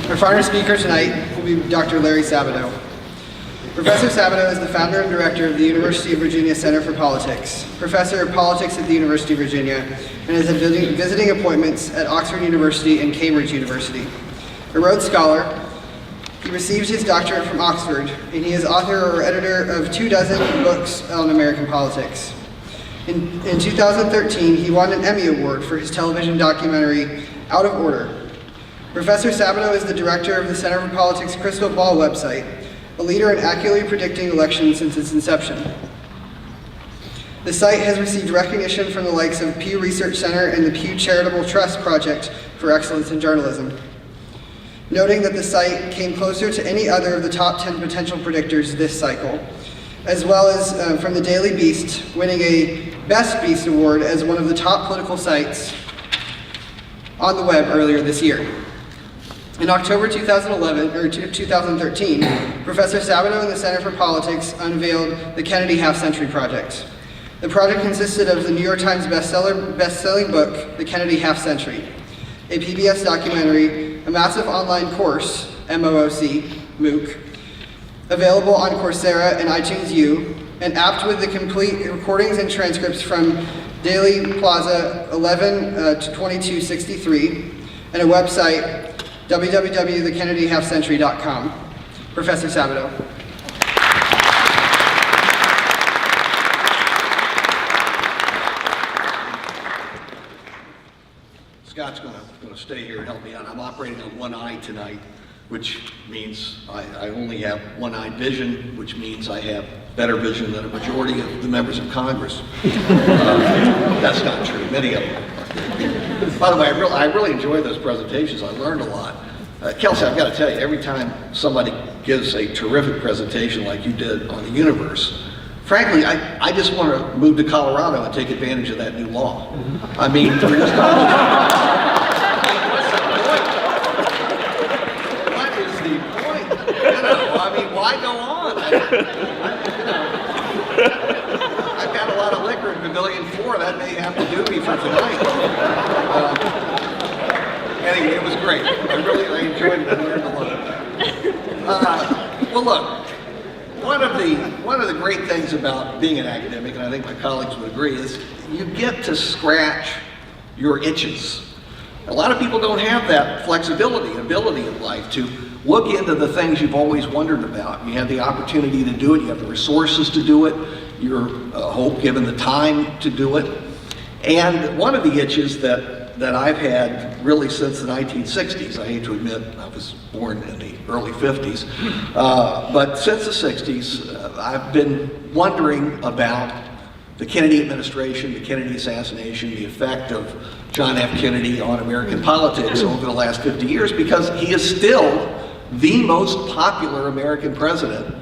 Our final speaker tonight will be Dr. Larry Sabato. Professor Sabato is the founder and director of the University of Virginia Center for Politics, professor of politics at the University of Virginia, and has had visiting appointments at Oxford University and Cambridge University. A Rhodes Scholar, he received his doctorate from Oxford, and he is author or editor of 24 books on American politics. In 2013, he won an Emmy Award for his television documentary, Out of Order. Professor Sabato is the director of the Center for Politics Crystal Ball website, a leader in accurately predicting elections since its inception. The site has received recognition from the likes of Pew Research Center and the Pew Charitable Trust Project for Excellence in Journalism, noting that the site came closer to any other of the top 10 potential predictors this cycle, as well as from the Daily Beast, winning a Best Beast Award as one of the top political sites on the web earlier this year. In October 2013, Professor Sabato and the Center for Politics unveiled the Kennedy Half-Century Project. The project consisted of the New York Times best-selling book, The Kennedy Half-Century, a PBS documentary, a massive online course, MOOC, available on Coursera and iTunes U, an app with the complete recordings and transcripts from Daily Plaza 11 to 2263, and a website, www.thekennedyhalfcentury.com. Professor Sabato. Scott's going to stay here and help me out. I'm operating on one eye tonight, which means I only have one-eye vision, which means I have better vision than a majority of the members of Congress. That's not true. Many of them. By the way, I really enjoyed those presentations. I learned a lot. Kelsey, I've got to tell you, every time somebody gives a terrific presentation like you did on the universe, frankly, I just want to move to Colorado and take advantage of that new law. I mean, what is the point? You know, I mean, why go on? I've got a lot of liquor in Pavilion 4. That may have to do me for tonight. Anyway, it was great. I enjoyed it. I learned a lot. Well, look, one of the great things about being an academic, and I think my colleagues would agree, is you get to scratch your itches. A lot of people don't have that flexibility and ability in life to look into the things you've always wondered about. You have the opportunity to do it. You have the resources to do it. You're, hope, given the time to do it. And one of the itches that I've had really since the 1960s, I hate to admit I was born in the early 50s, but since the 60s, I've been wondering about the Kennedy administration, the Kennedy assassination, the effect of John F. Kennedy on American politics over the last 50 years, because he is still the most popular American president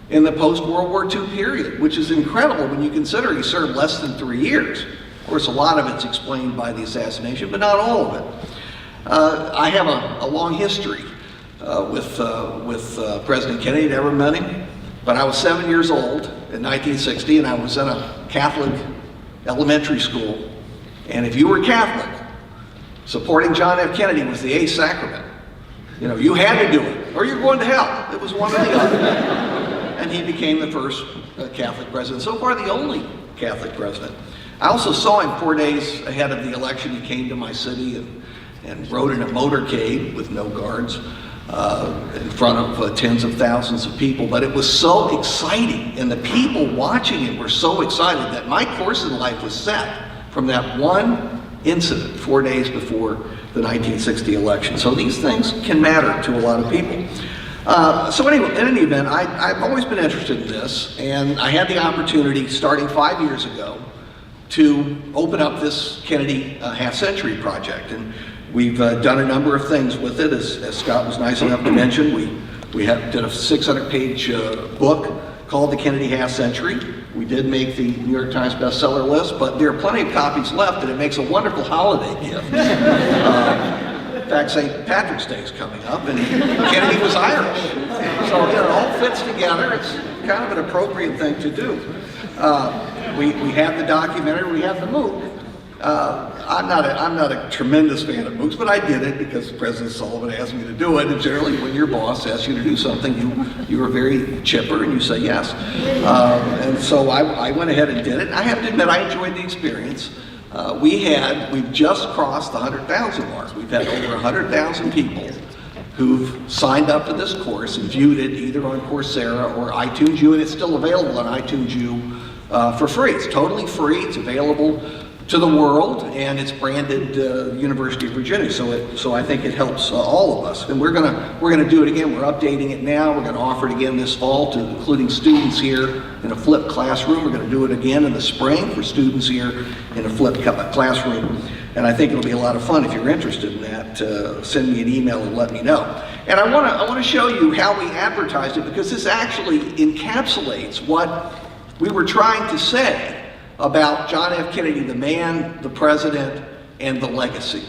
in the post-World War II period, which is incredible when you consider he served less than 3 years. Of course, a lot of it's explained by the assassination, but not all of it. I have a long history with President Kennedy. Never met him, but I was 7 years old in 1960, and I was in a Catholic elementary school. And if you were Catholic, supporting John F. Kennedy was the eighth sacrament. You know, you had to do it, or you're going to hell. It was one or the other. And he became the first Catholic president, so far the only Catholic president. I also saw him 4 days ahead of the election. He came to my city and rode in a motorcade with no guards in front of tens of thousands of people. But it was so exciting, and the people watching it were so excited that my course in life was set from that one incident 4 days before the 1960 election. So these things can matter to a lot of people. So anyway, in any event, I've always been interested in this, and I had the opportunity starting 5 years ago to open up this Kennedy Half-Century Project. And we've done a number of things with it, as Scott was nice enough to mention. We did a 600-page book called The Kennedy Half-Century. We did make the New York Times bestseller list, but there are plenty of copies left, and it makes a wonderful holiday gift. In fact, St. Patrick's Day is coming up, and Kennedy was Irish. So it all fits together. It's kind of an appropriate thing to do. We have the documentary, we have the MOOC. I'm not a tremendous fan of MOOCs, but I did it because President Sullivan asked me to do it. And generally, when your boss asks you to do something, you are very chipper and you say yes. And so I went ahead and did it. I have to admit, I enjoyed the experience. We've just crossed the 100,000 mark. We've had over 100,000 people who've signed up for this course and viewed it either on Coursera or iTunes U, and it's still available on iTunes U for free. It's totally free. It's available to the world, and it's branded University of Virginia. So I think it helps all of us. And we're gonna do it again. We're updating it now. We're gonna offer it again this fall to including students here in a flipped classroom. We're gonna do it again in the spring for students here in a flipped classroom. And I think it'll be a lot of fun. If you're interested in that, send me an email and let me know. And I wanna show you how we advertised it, because this actually encapsulates what we were trying to say about John F. Kennedy, the man, the president, and the legacy.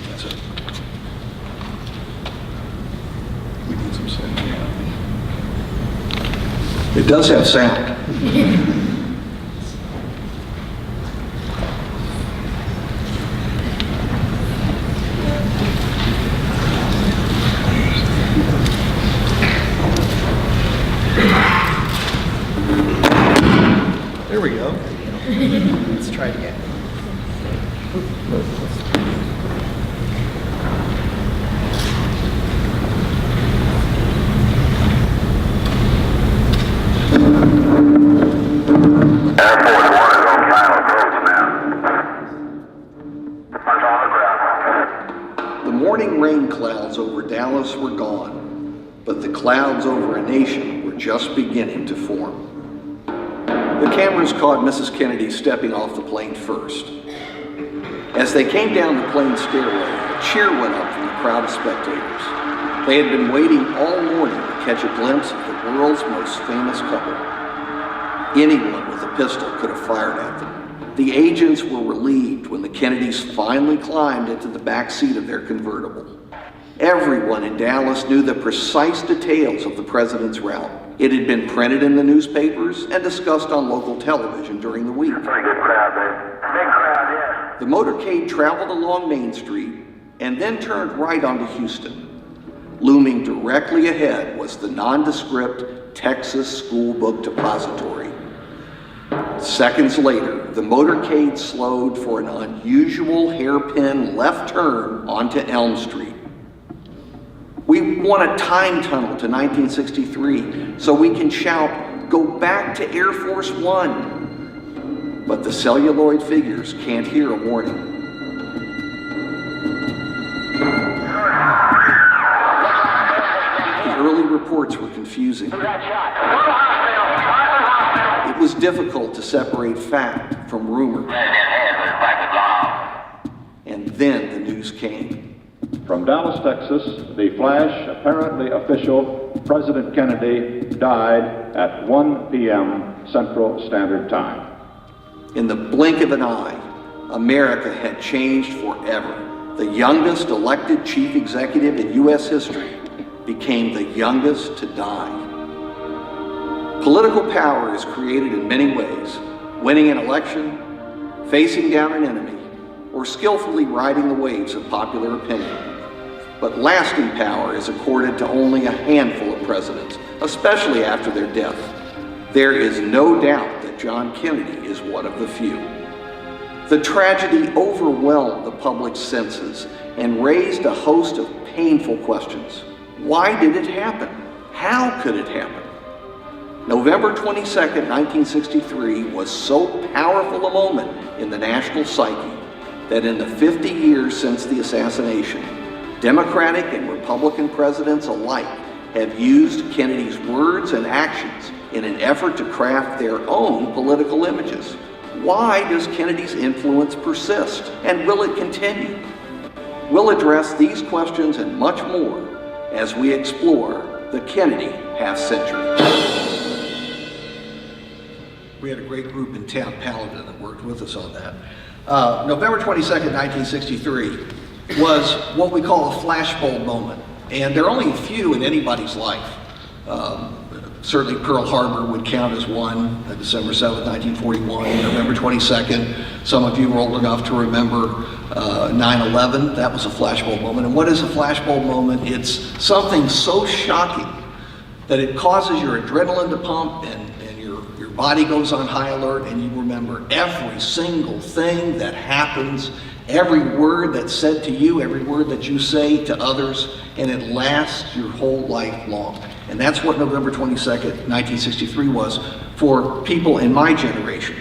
That's it. We need some sound. Yeah. It does have sound. There we go. Let's try it again. Airport 1 is on final approach now. Punch on the ground. The morning rain clouds over Dallas were gone, but the clouds over a nation were just beginning to form. The cameras caught Mrs. Kennedy stepping off the plane first. As they came down the plane stairway, a cheer went up from the crowd of spectators. They had been waiting all morning to catch a glimpse of the world's most famous couple. Anyone with a pistol could have fired at them. The agents were relieved when the Kennedys finally climbed into the back seat of their convertible. Everyone in Dallas knew the precise details of the president's route. It had been printed in the newspapers and discussed on local television during the week. Pretty good crowd, baby. Big crowd, yes. The motorcade traveled along Main Street and then turned right onto Houston. Looming directly ahead was the nondescript Texas School Book Depository. Seconds later, the motorcade slowed for an unusual hairpin left turn onto Elm Street. We want a time tunnel to 1963 so we can shout, "Go back to Air Force One." But the celluloid figures can't hear a warning. The early reports were confusing. It was difficult to separate fact from rumor. And then the news came. From Dallas, Texas, the flash, apparently official, President Kennedy died at 1 p.m. Central Standard Time. In the blink of an eye, America had changed forever. The youngest elected chief executive in U.S. history became the youngest to die. Political power is created in many ways: winning an election, facing down an enemy, or skillfully riding the waves of popular opinion. But lasting power is accorded to only a handful of presidents, especially after their death. There is no doubt that John Kennedy is one of the few. The tragedy overwhelmed the public's senses and raised a host of painful questions. Why did it happen? How could it happen? November 22nd, 1963 was so powerful a moment in the national psyche that in the 50 years since the assassination, Democratic and Republican presidents alike have used Kennedy's words and actions in an effort to craft their own political images. Why does Kennedy's influence persist, and will it continue? We'll address these questions and much more as we explore the Kennedy half-century. We had a great group in town, Paladin, that worked with us on that. November 22nd, 1963 was what we call a flashbulb moment. And there are only a few in anybody's life. Certainly Pearl Harbor would count as one, December 7th, 1941, November 22nd. Some of you are old enough to remember 9/11. That was a flashbulb moment. And what is a flashbulb moment? It's something so shocking that it causes your adrenaline to pump and your body goes on high alert, and you remember every single thing that happens, every word that's said to you, every word that you say to others, and it lasts your whole life long. And that's what November 22nd, 1963 was for people in my generation.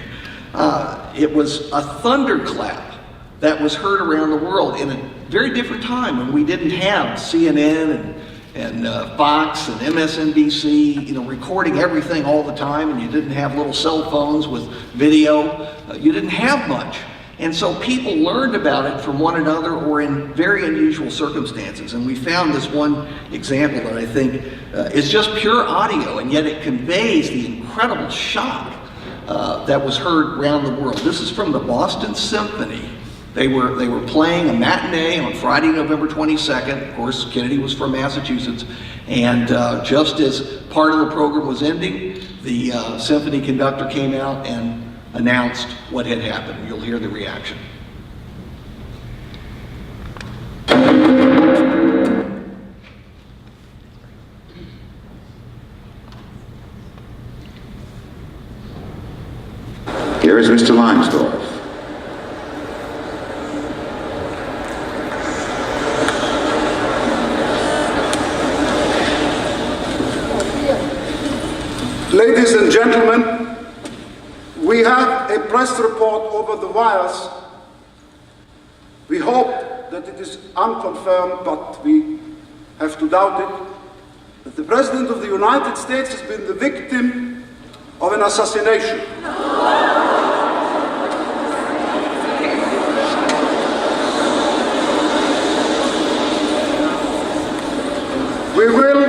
It was a thunderclap that was heard around the world in a very different time when we didn't have CNN and Fox and MSNBC, recording everything all the time, and you didn't have little cell phones with video. You didn't have much. And so people learned about it from one another or in very unusual circumstances. And we found this one example that I think is just pure audio, and yet it conveys the incredible shock that was heard around the world. This is from the Boston Symphony. They were playing a matinee on Friday, November 22nd. Of course, Kennedy was from Massachusetts. And just as part of the program was ending, the symphony conductor came out and announced what had happened. You'll hear the reaction. Here is Mr. Leinsdorf. Ladies and gentlemen, we have a press report over the wires. We hope that it is unconfirmed, but we have to doubt it, that the President of the United States has been the victim of an assassination. We will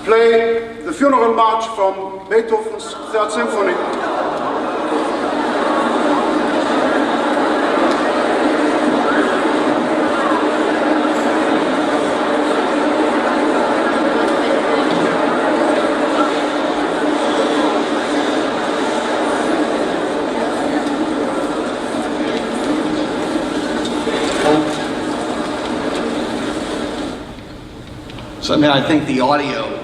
play the funeral march from Beethoven's Third Symphony. Somehow I think the audio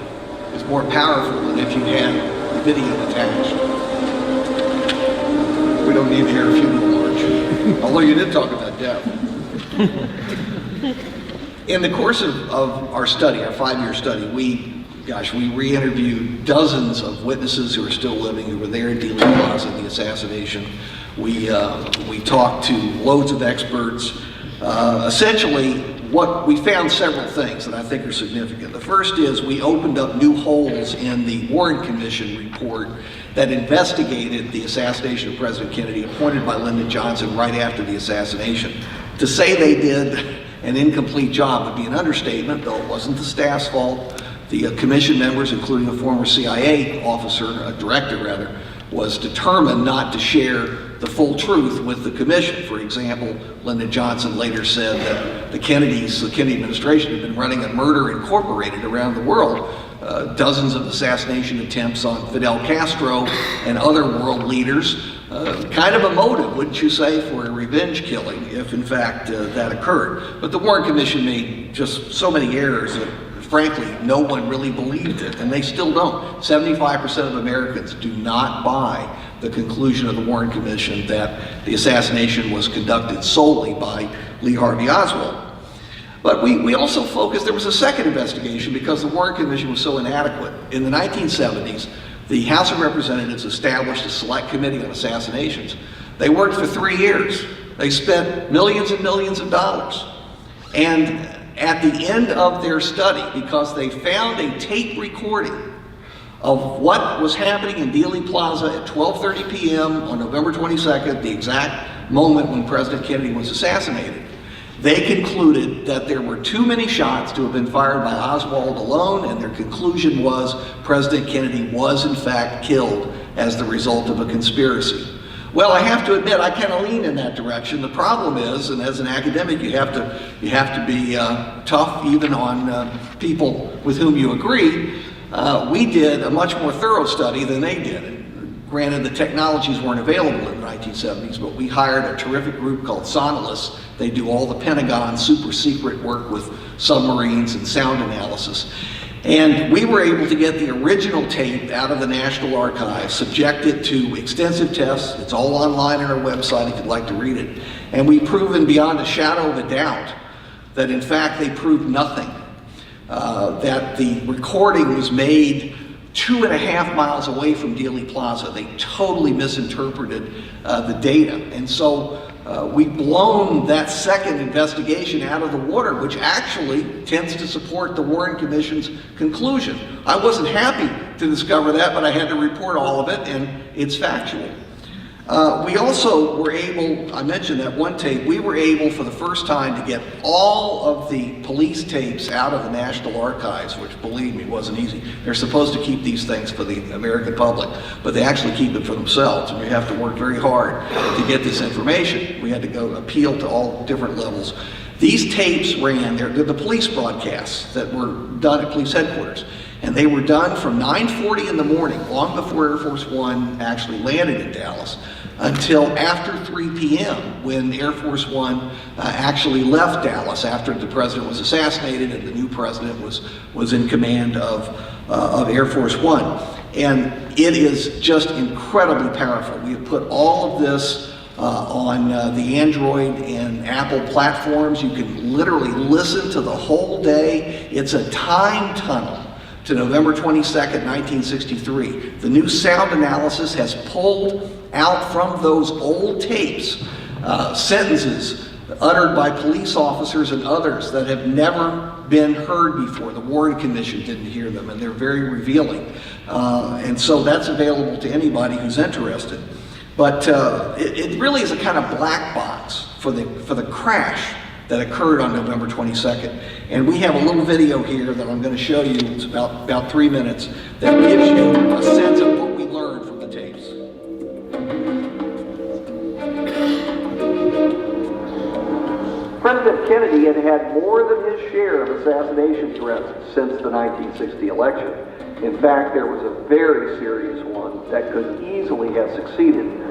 is more powerful than if you had the video attached. We don't need to hear a funeral march, although you did talk about death. In the course of our study, our 5-year study, we re-interviewed dozens of witnesses who are still living, who were there in Dealey Plaza in the assassination. We talked to loads of experts. Essentially, we found several things that I think are significant. The first is we opened up new holes in the Warren Commission report that investigated the assassination of President Kennedy, appointed by Lyndon Johnson right after the assassination. To say they did an incomplete job would be an understatement, though it wasn't the staff's fault. The commission members, including a former CIA officer, a director rather, was determined not to share the full truth with the commission. For example, Lyndon Johnson later said that the Kennedy administration had been running a murder incorporated around the world. Dozens of assassination attempts on Fidel Castro and other world leaders. Kind of a motive, wouldn't you say, for a revenge killing, if in fact that occurred. But the Warren Commission made just so many errors that frankly, no one really believed it, and they still don't. 75% of Americans do not buy the conclusion of the Warren Commission that the assassination was conducted solely by Lee Harvey Oswald. But we also focused, there was a second investigation because the Warren Commission was so inadequate. In the 1970s, the House of Representatives established a select committee on assassinations. They worked for 3 years. They spent millions and millions of dollars. And at the end of their study, because they found a tape recording of what was happening in Dealey Plaza at 12:30 p.m. on November 22nd, the exact moment when President Kennedy was assassinated, they concluded that there were too many shots to have been fired by Oswald alone, and their conclusion was President Kennedy was in fact killed as the result of a conspiracy. Well, I have to admit, I kind of lean in that direction. The problem is, and as an academic, you have to be tough even on people with whom you agree. We did a much more thorough study than they did. Granted, the technologies weren't available in the 1970s, but we hired a terrific group called Sonalus. They do all the Pentagon super secret work with submarines and sound analysis. And we were able to get the original tape out of the National Archives, subject it to extensive tests. It's all online on our website if you'd like to read it. And we've proven beyond a shadow of a doubt that in fact they proved nothing. That the recording was made 2.5 miles away from Dealey Plaza. They totally misinterpreted the data. And so we've blown that second investigation out of the water, which actually tends to support the Warren Commission's conclusion. I wasn't happy to discover that, but I had to report all of it, and it's factual. We also were able, I mentioned that one tape, we were able for the first time to get all of the police tapes out of the National Archives, which believe me, wasn't easy. They're supposed to keep these things for the American public, but they actually keep it for themselves, and we have to work very hard to get this information. We had to go appeal to all different levels. These tapes ran, they're the police broadcasts that were done at police headquarters. And they were done from 9:40 in the morning, long before Air Force One actually landed in Dallas, until after 3 p.m. when Air Force One actually left Dallas after the president was assassinated and the new president was in command of Air Force One. And it is just incredibly powerful. We have put all of this on the Android and Apple platforms. You can literally listen to the whole day. It's a time tunnel to November 22nd, 1963. The new sound analysis has pulled out from those old tapes sentences uttered by police officers and others that have never been heard before. The Warren Commission didn't hear them, and they're very revealing. And so that's available to anybody who's interested. But it really is a kind of black box for the crash that occurred on November 22nd. And we have a little video here that I'm going to show you. It's about 3 minutes that gives you a sense of what we learned from the tapes. President Kennedy had had more than his share of assassination threats since the 1960 election. In fact, there was a very serious one that could easily have succeeded.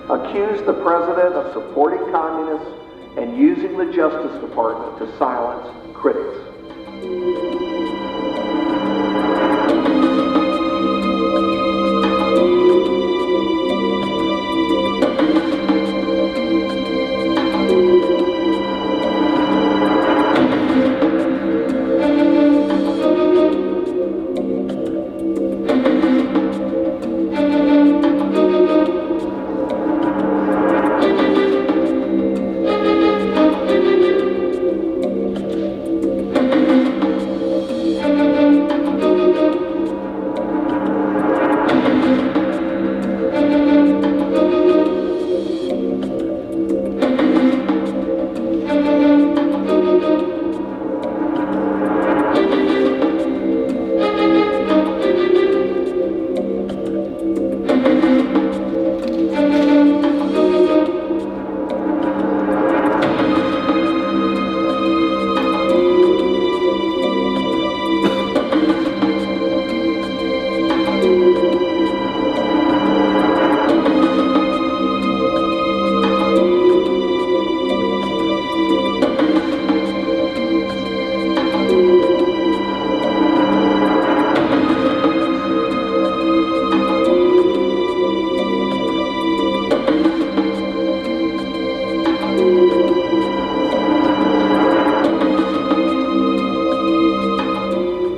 Accused the president of supporting communists and using the Justice Department to silence critics.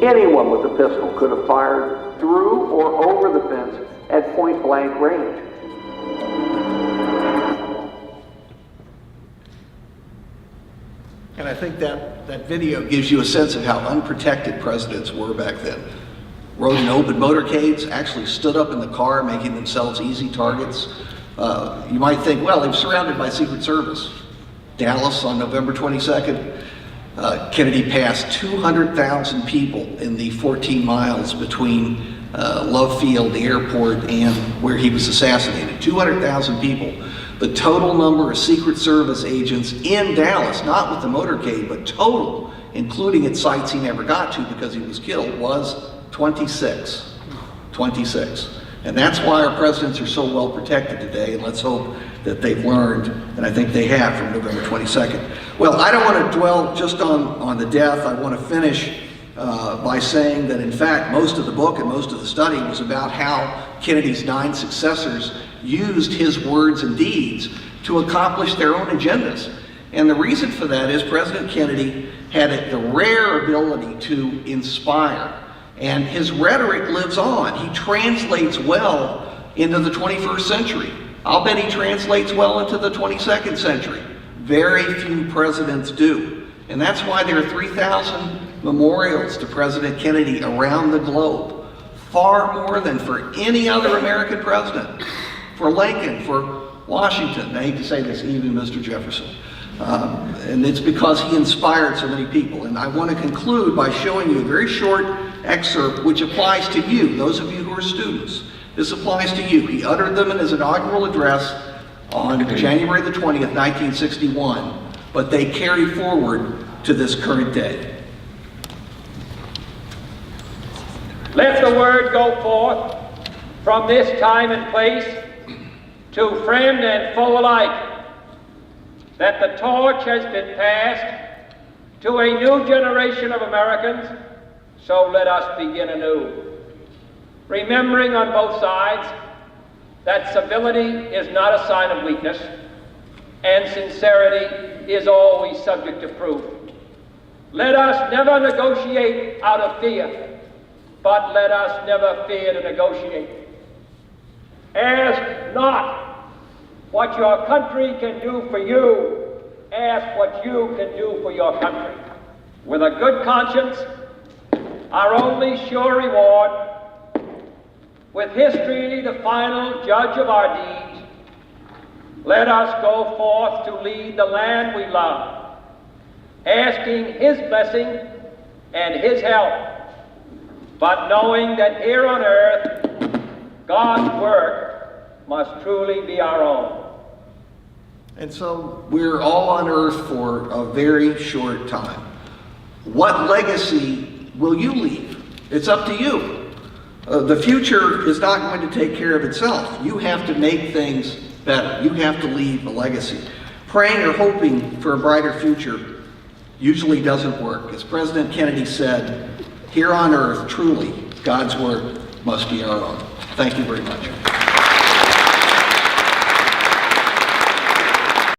Anyone with a pistol could have fired through or over the fence at point blank range. And I think that video gives you a sense of how unprotected presidents were back then. Rode in open motorcades, actually stood up in the car, making themselves easy targets. You might think, well, he was surrounded by Secret Service. Dallas on November 22nd, Kennedy passed 200,000 people in the 14 miles between Love Field, the airport, and where he was assassinated. 200,000 people. The total number of Secret Service agents in Dallas, not with the motorcade, but total, including at sites he never got to because he was killed, was 26. 26. And that's why our presidents are so well protected today, and let's hope that they've learned, and I think they have from November 22nd. Well, I don't want to dwell just on the death. I want to finish by saying that in fact most of the book and most of the study was about how Kennedy's 9 successors used his words and deeds to accomplish their own agendas. And the reason for that is President Kennedy had the rare ability to inspire, and his rhetoric lives on. He translates well into the 21st century. I'll bet he translates well into the 22nd century. Very few presidents do. And that's why there are 3,000 memorials to President Kennedy around the globe. Far more than for any other American president. For Lincoln, for Washington, I hate to say this, even Mr. Jefferson. And it's because he inspired so many people. And I want to conclude by showing you a very short excerpt which applies to you, those of you who are students. This applies to you. He uttered them in his inaugural address on January the 20th, 1961, but they carry forward to this current day. Let the word go forth from this time and place to friend and foe alike, that the torch has been passed to a new generation of Americans, so let us begin anew. Remembering on both sides that civility is not a sign of weakness, and sincerity is always subject to proof. Let us never negotiate out of fear, but let us never fear to negotiate. Ask not what your country can do for you, ask what you can do for your country. With a good conscience, our only sure reward, with history the final judge of our deeds, let us go forth to lead the land we love, asking his blessing and his help, but knowing that here on earth, God's work must truly be our own. And so we're all on earth for a very short time. What legacy will you leave? It's up to you. The future is not going to take care of itself. You have to make things better. You have to leave a legacy. Praying or hoping for a brighter future usually doesn't work. As President Kennedy said, here on earth, truly, God's work must be our own. Thank you very much.